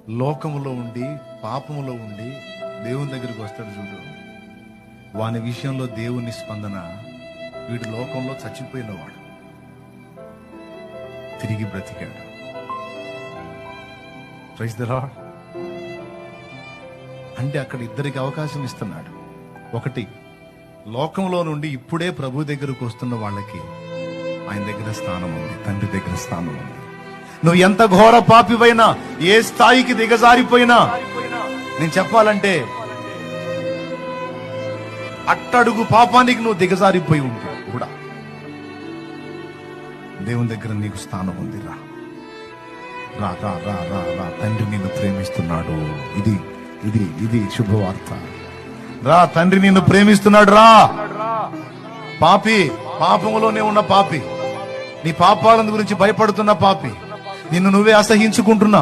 లోకములో ఉండి పాపములో ఉండి దేవుని దగ్గరికి వస్తాడు చూడు, వాని విషయంలో దేవుని స్పందన, వీడు లోకంలో చచ్చిపోయినవాడు తిరిగి బ్రతికాడు. Praise the lord. అంటే అక్కడ ఇద్దరికి అవకాశం ఇస్తున్నాడు. ఒకటి, లోకంలో నుండి ఇప్పుడే ప్రభు దగ్గరకు వస్తున్న వాళ్ళకి ఆయన దగ్గర స్థానం ఉంది, తండ్రి దగ్గర స్థానం ఉంది. నువ్వు ఎంత ఘోర పాపివైనా, ఏ స్థాయికి దిగజారిపోయినా, నేను చెప్పాలంటే అట్టడుగు పాపానికి నువ్వు దిగజారిపోయి ఉంటావు కూడా, దేవుని దగ్గర నీకు స్థానం ఉంది. రా రా రా రా రా రా తండ్రి నిన్ను ప్రేమిస్తున్నాడు. ఇది ఇది ఇది శుభవార్త. రా, తండ్రి నిన్ను ప్రేమిస్తున్నాడు. రా పాపి, పాపములోనే ఉన్న పాపి, నీ పాపాల గురించి భయపడుతున్న పాపి, నిన్ను నువ్వే అసహించుకుంటున్నా